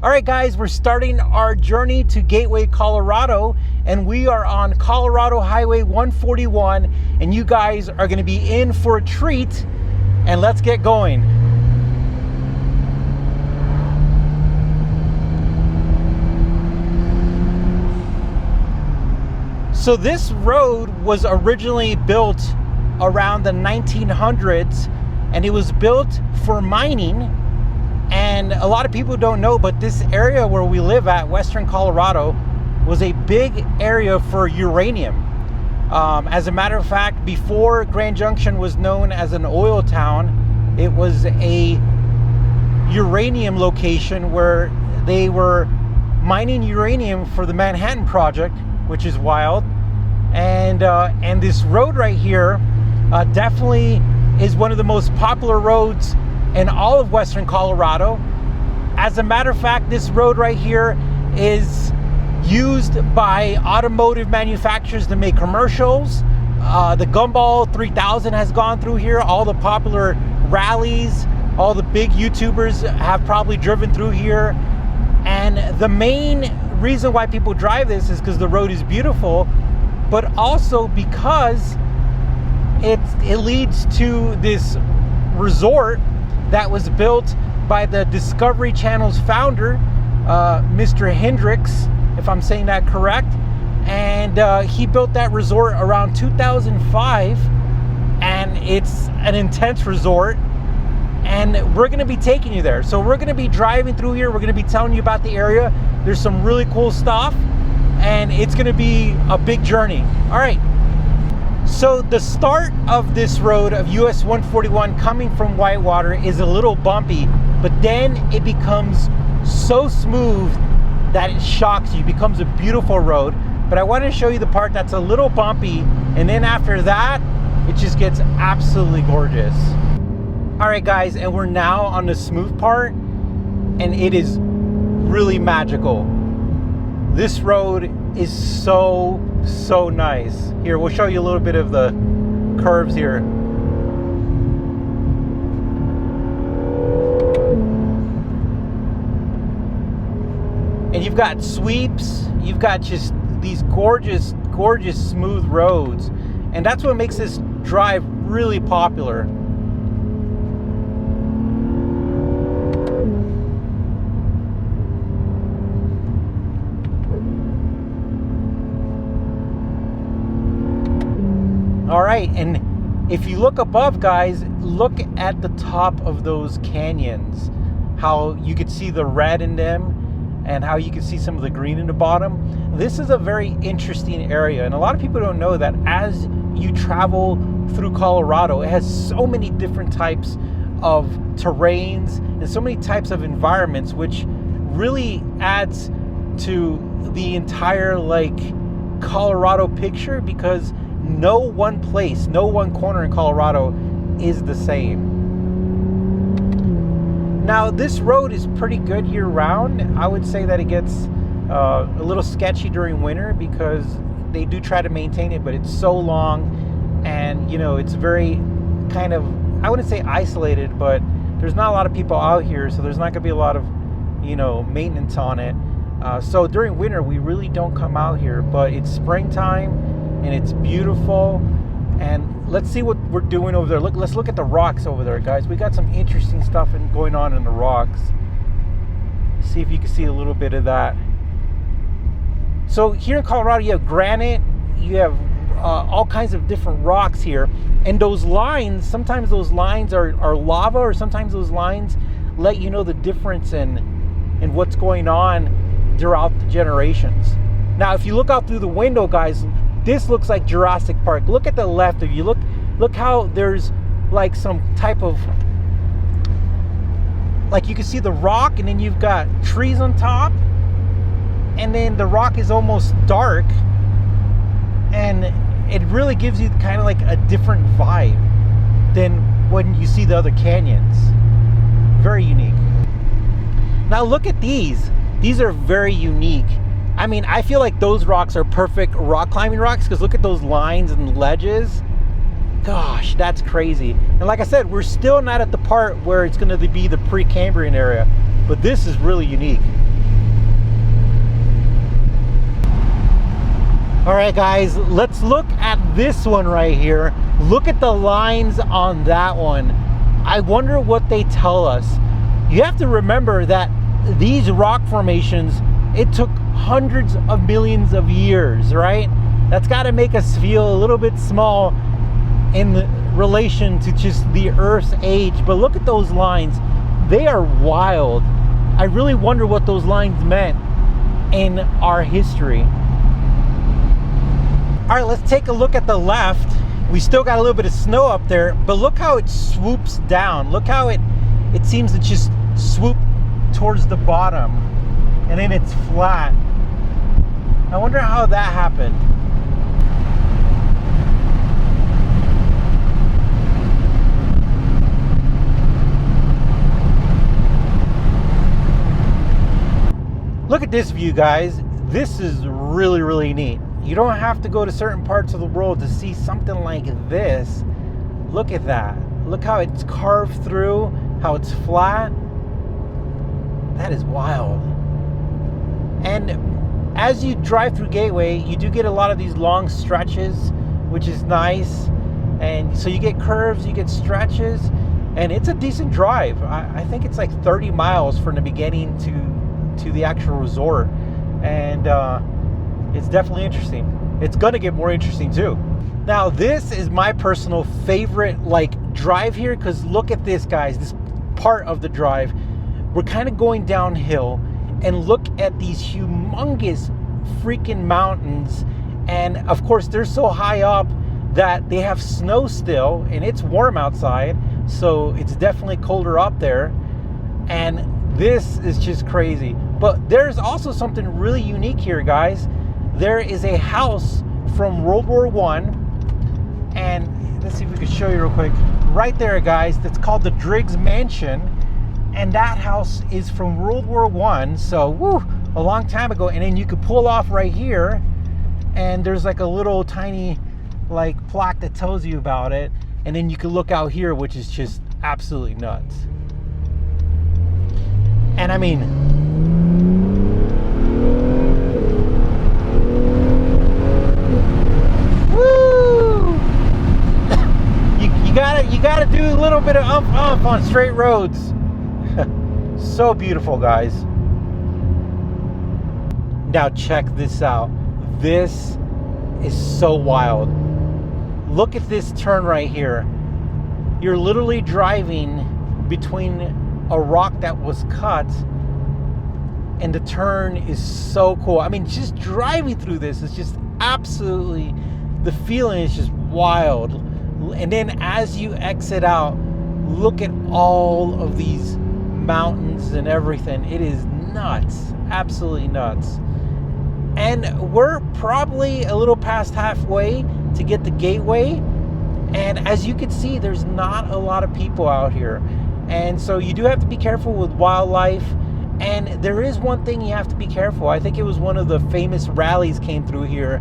All right, guys, we're starting our journey to Gateway, Colorado, and we are on Colorado Highway 141, and you guys are going to be in for a treat, and let's get going. So this road was originally built around the 1900s, and it was built for mining. And a lot of people don't know, but this area where we live at, Western Colorado, was a big area for uranium. As a matter of fact, before Grand Junction was known as an oil town, it was a uranium location where they were mining uranium for the Manhattan Project, which is wild. And this road right here definitely is one of the most popular roads in all of Western Colorado. As a matter of fact, this road right here is used by automotive manufacturers to make commercials. The Gumball 3000 has gone through here. All the popular rallies, all the big YouTubers have probably driven through here. And the main reason why people drive this is because the road is beautiful, but also because it leads to this resort that was built by the Discovery Channel's founder, Mr. Hendricks, if I'm saying that correct. And he built that resort around 2005, and it's an intense resort, and we're gonna be taking you there. So we're gonna be driving through here. We're gonna be telling you about the area. There's some really cool stuff, and it's gonna be a big journey. All right. So the start of this road of US 141 coming from Whitewater is a little bumpy, but then it becomes so smooth that it shocks you. It becomes a beautiful road. But I want to show you the part that's a little bumpy, and then after that, it just gets absolutely gorgeous. All right, guys, and we're now on the smooth part, and it is really magical. This road is so nice. Here, we'll show you a little bit of the curves here. And you've got sweeps, you've got just these gorgeous smooth roads. And that's what makes this drive really popular. All right, and if you look above, guys, look at the top of those canyons, how you could see the red in them and how you can see some of the green in the bottom. This is a very interesting area, and a lot of people don't know that as you travel through Colorado, it has so many different types of terrains and so many types of environments, which really adds to the entire Colorado picture, because no one place, no one corner in Colorado is the same. Now, this road is pretty good year round. I would say that it gets a little sketchy during winter because they do try to maintain it, but it's so long, and it's very kind of, I wouldn't say isolated, but there's not a lot of people out here, so there's not gonna be a lot of maintenance on it. So during winter we really don't come out here, but it's springtime and it's beautiful. And let's see what we're doing over there. Let's look at the rocks over there, guys. We got some interesting stuff going on in the rocks. See if you can see a little bit of that. So here in Colorado, you have granite, you have all kinds of different rocks here, and those lines, sometimes those lines are lava, or sometimes those lines let you know the difference in what's going on throughout the generations. Now, if you look out through the window, guys, this looks like Jurassic Park. Look at the left of you. Look how there's some type of, you can see the rock, and then you've got trees on top, and then the rock is almost dark, and it really gives you kind of a different vibe than when you see the other canyons. Very unique. Now look at these. These are very unique. I mean, I feel like those rocks are perfect rock climbing rocks, because look at those lines and ledges. Gosh, that's crazy. And like I said, we're still not at the part where it's going to be the Precambrian area, but this is really unique. All right, guys, let's look at this one right here. Look at the lines on that one. I wonder what they tell us. You have to remember that these rock formations, it took hundreds of millions of years, right? That's got to make us feel a little bit small in relation to just the Earth's age. But look at those lines. They are wild. I really wonder what those lines meant in our history. All right, let's take a look at the left. We still got a little bit of snow up there, but look how it swoops down. Look how it seems to just swoop towards the bottom, and then it's flat. I wonder how that happened. Look at this view, guys. This is really, really neat. You don't have to go to certain parts of the world to see something like this. Look at that. Look how it's carved through, how it's flat. That is wild. And as you drive through Gateway, you do get a lot of these long stretches, which is nice. And so you get curves, you get stretches, and it's a decent drive. I think it's like 30 miles from the beginning to the actual resort. And it's definitely interesting. It's gonna get more interesting too. Now, this is my personal favorite drive here, because look at this, guys. This part of the drive, we're kind of going downhill, and look at these humongous freaking mountains. And of course, they're so high up that they have snow still, and it's warm outside, so it's definitely colder up there. And this is just crazy. But there's also something really unique here, guys. There is a house from World War I, and let's see if we can show you real quick. Right there, guys, that's called the Driggs Mansion, and that house is from World War I, so woo, a long time ago. And then you could pull off right here, and there's like a little tiny plaque that tells you about it, and then you can look out here, which is just absolutely nuts. And I mean, you gotta do a little bit of ump on straight roads. So beautiful, guys. Now check this out. This is so wild. Look at this turn right here. You're literally driving between a rock that was cut, and the turn is so cool. I mean, just driving through this is just absolutely, the feeling is just wild. And then as you exit out, look at all of these mountains and everything. It is nuts, absolutely nuts. And we're probably a little past halfway to get the Gateway. And as you can see, there's not a lot of people out here. And so you do have to be careful with wildlife. And there is one thing you have to be careful. I think it was one of the famous rallies came through here,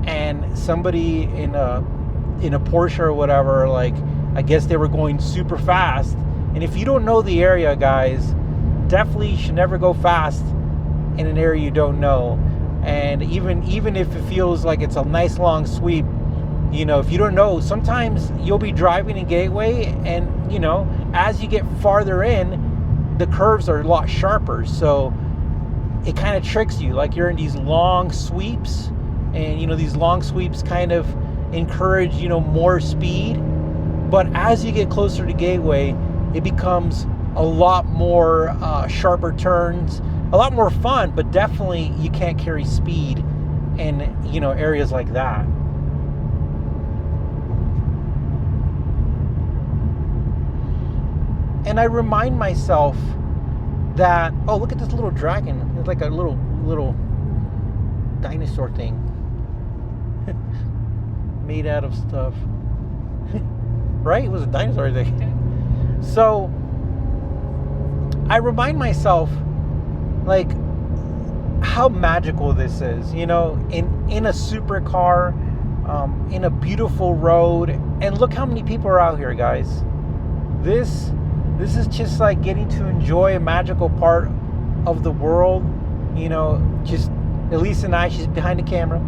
and somebody in a Porsche or whatever, I guess they were going super fast. And if you don't know the area, guys, definitely should never go fast in an area you don't know. And even if it feels like it's a nice long sweep, if you don't know, sometimes you'll be driving in Gateway, and as you get farther in, the curves are a lot sharper, so it kind of tricks you, like you're in these long sweeps, and these long sweeps kind of encourage more speed. But as you get closer to Gateway, it becomes a lot more sharper turns, a lot more fun, but definitely you can't carry speed in areas like that. And I remind myself that, oh, look at this little dragon. It's like a little dinosaur thing made out of stuff. Right? It was a dinosaur thing. So I remind myself how magical this is, in a supercar, in a beautiful road. And look how many people are out here, guys. This is just like getting to enjoy a magical part of the world. Just Elise and I, she's behind the camera.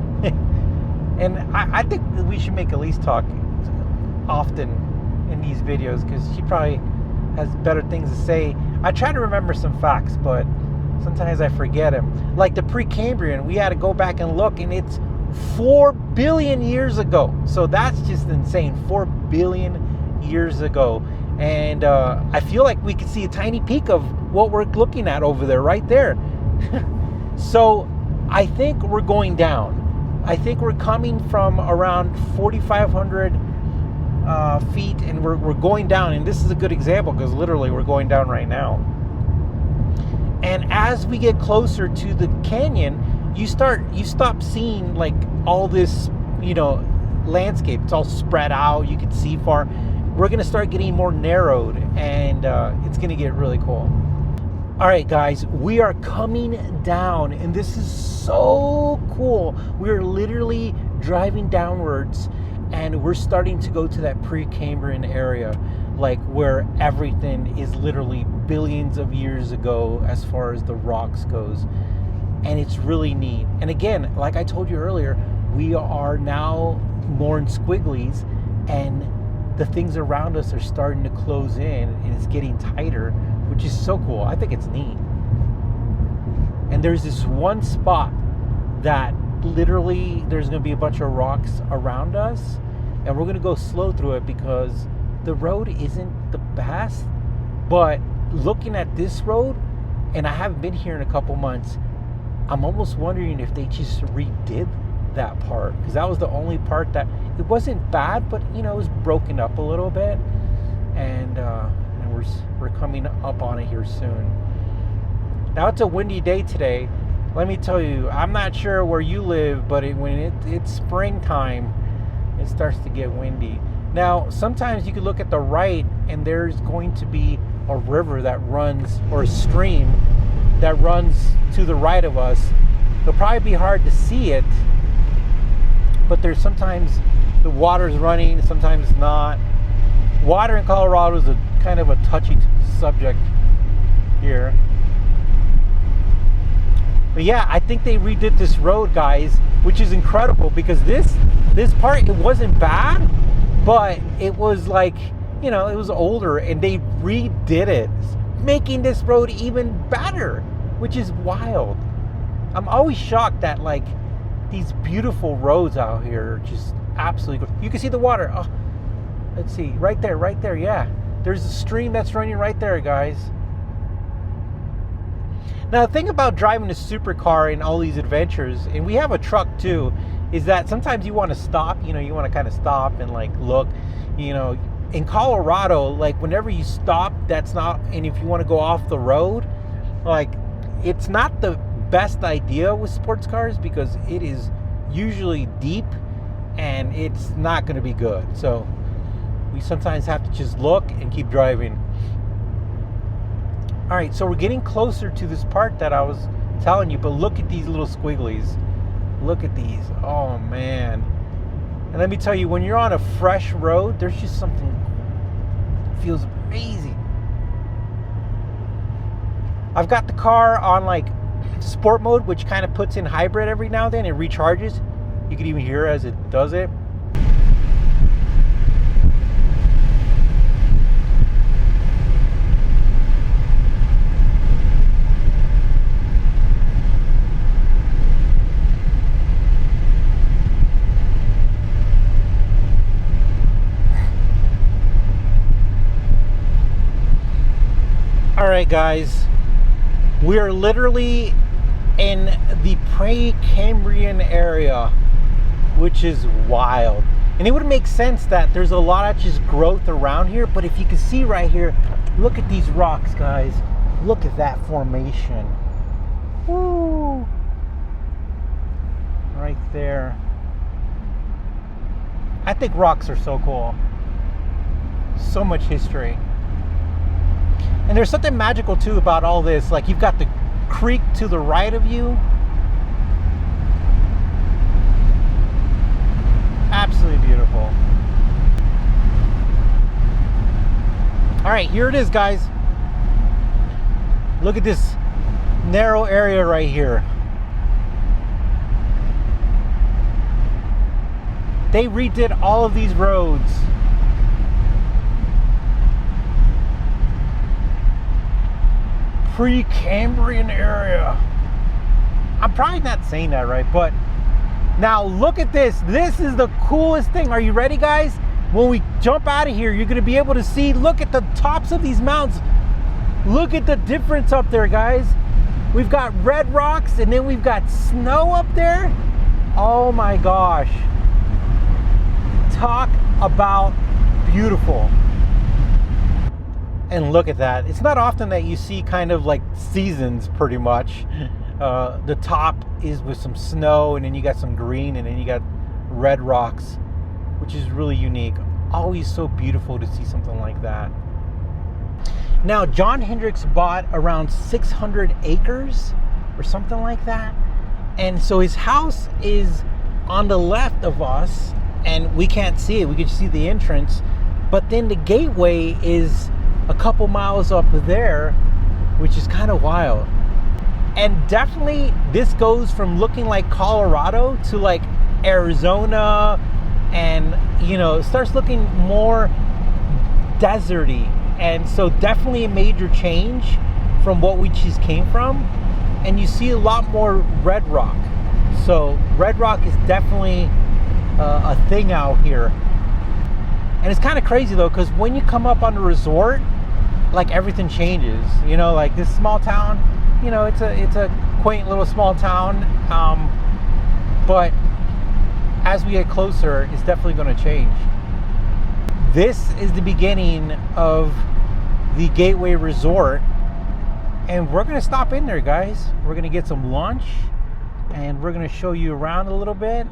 And I think we should make Elise talk often in these videos, because she probably has better things to say. I try to remember some facts, but sometimes I forget them. Like the Precambrian, we had to go back and look, and it's 4 billion years ago. So that's just insane. 4 billion years ago. And I feel like we could see a tiny peek of what we're looking at over there, right there. So I think we're going down. I think we're coming from around 4,500 feet, and we're going down. And this is a good example, because literally we're going down right now. And as we get closer to the canyon, you stop seeing like all this, landscape. It's all spread out. You can see far. We're going to start getting more narrowed, and it's going to get really cool. All right, guys, we are coming down, and this is so cool. We're literally driving downwards, and we're starting to go to that Precambrian area, like where everything is literally billions of years ago as far as the rocks goes. And it's really neat. And again, like I told you earlier, we are now more in squigglies, and the things around us are starting to close in, and it's getting tighter, which is so cool. I think it's neat. And there's this one spot that literally there's going to be a bunch of rocks around us, and we're going to go slow through it because the road isn't the best. But looking at this road, and I haven't been here in a couple months, I'm almost wondering if they just redid that part, because that was the only part that it wasn't bad, but it was broken up a little bit, and we're coming up on it here soon. Now it's a windy day today. Let me tell you, I'm not sure where you live, but when it's springtime, it starts to get windy. Now sometimes you could look at the right, and there's going to be a river that runs, or a stream that runs to the right of us. It'll probably be hard to see it, but there's sometimes the water's running, sometimes not. Water in Colorado is a kind of a touchy subject here. But yeah, I think they redid this road, guys, which is incredible, because this part, it wasn't bad, but it was like, it was older, and they redid it, making this road even better, which is wild. I'm always shocked that like these beautiful roads out here are just absolutely good. You can see the water. Oh, let's see, right there, yeah. There's a stream that's running right there, guys. Now, the thing about driving a supercar and all these adventures, and we have a truck too, is that sometimes you want to stop, you want to kind of stop and like look, in Colorado, like whenever you stop, and if you want to go off the road, like it's not the best idea with sports cars, because it is usually deep and it's not going to be good. So we sometimes have to just look and keep driving. All right, so we're getting closer to this part that I was telling you, but look at these little squigglies. Look at these. Oh man. And let me tell you, when you're on a fresh road, there's just something that feels amazing. I've got the car on like sport mode, which kind of puts in hybrid every now and then. It recharges. You can even hear as it does it. All right, guys, we are literally in the Precambrian area, which is wild. And it would make sense that there's a lot of just growth around here, but if you can see right here, look at these rocks, guys. Look at that formation. Woo! Right there. I think rocks are so cool. So much history. And there's something magical too about all this. Like, you've got the creek to the right of you. Absolutely beautiful. All right, here it is, guys. Look at this narrow area right here. They redid all of these roads. Precambrian area. I'm probably not saying that right, but now look at this. This is the coolest thing. Are you ready, guys? When we jump out of here, you're going to be able to see, look at the tops of these mountains. Look at the difference up there, guys. We've got red rocks and then we've got snow up there. Oh my gosh. Talk about beautiful. And look at that. It's not often that you see kind of like seasons pretty much. The top is with some snow and then you got some green and then you got red rocks, which is really unique. Always so beautiful to see something like that. Now, John Hendricks bought around 600 acres or something like that. And so his house is on the left of us and we can't see it. We can see the entrance. But then the gateway is a couple miles up there, which is kind of wild. And definitely this goes from looking like Colorado to like Arizona, and you know, it starts looking more deserty. And so definitely a major change from what we just came from. And you see a lot more red rock. So red rock is definitely a thing out here. And it's kind of crazy though, because when you come up on the resort, like everything changes. You know, like this small town, you know, it's a quaint little small town. But as we get closer, it's definitely going to change. This is the beginning of the Gateway Resort. And we're going to stop in there, guys. We're going to get some lunch. And we're going to show you around a little bit.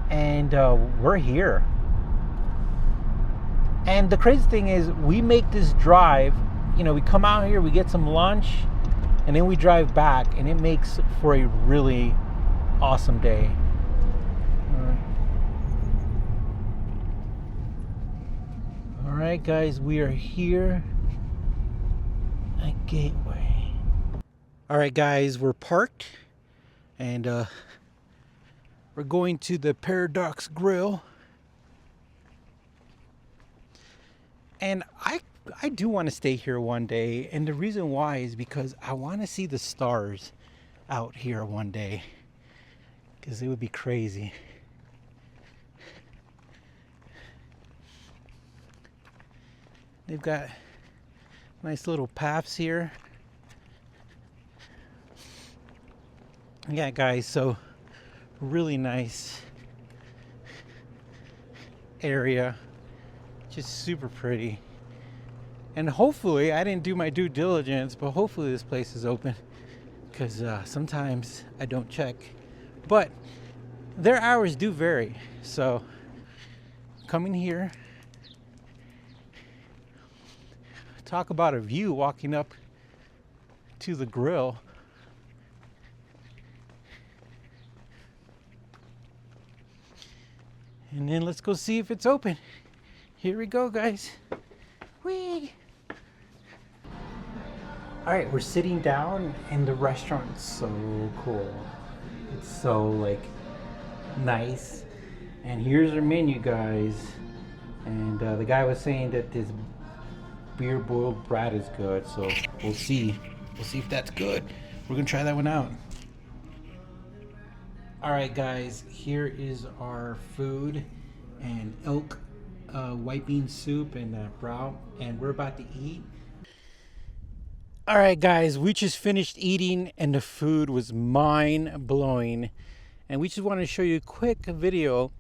And we're here. And the crazy thing is, we make this drive, you know, we come out here, we get some lunch, and then we drive back, and it makes for a really awesome day. All right, guys, we are here at Gateway. All right, guys, we're parked, and we're going to the Paradox Grill. And I do want to stay here one day, and the reason why is because I want to see the stars out here one day, because it would be crazy. They've got nice little paths here. Yeah, guys, so really nice area. Just super pretty. And hopefully, I didn't do my due diligence, but hopefully this place is open, because sometimes I don't check. But their hours do vary. So coming here, talk about a view walking up to the grill. And then let's go see if it's open. Here we go, guys. Whee! All right, we're sitting down, and the restaurant's so cool. It's so like nice. And here's our menu, guys. And the guy was saying that this beer boiled brat is good, so we'll see. We'll see if that's good. We're gonna try that one out. All right, guys, here is our food, and elk white bean soup and brow, and we're about to eat. All right, guys, we just finished eating, and the food was mind-blowing. And we just want to show you a quick video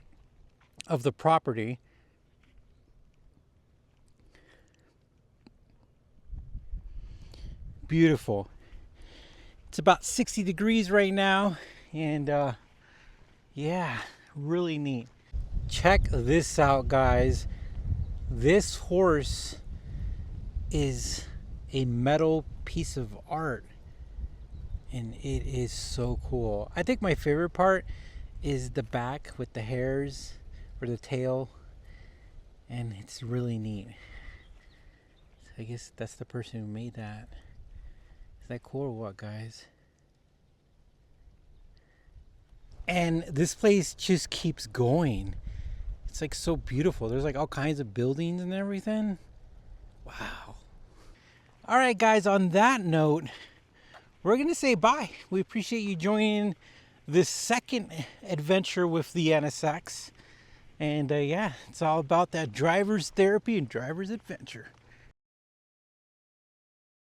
of the property. Beautiful. It's about 60 degrees right now, and yeah, really neat. Check this out, guys. This horse is a metal piece of art, and it is so cool. I think my favorite part is the back with the hairs, or the tail, and it's really neat. So I guess that's the person who made that. Is that cool or what, guys? And this place just keeps going. It's like so beautiful. There's like all kinds of buildings and everything. Wow. All right, guys, on that note, we're going to say bye. We appreciate you joining this second adventure with the NSX. And yeah, it's all about that driver's therapy and driver's adventure.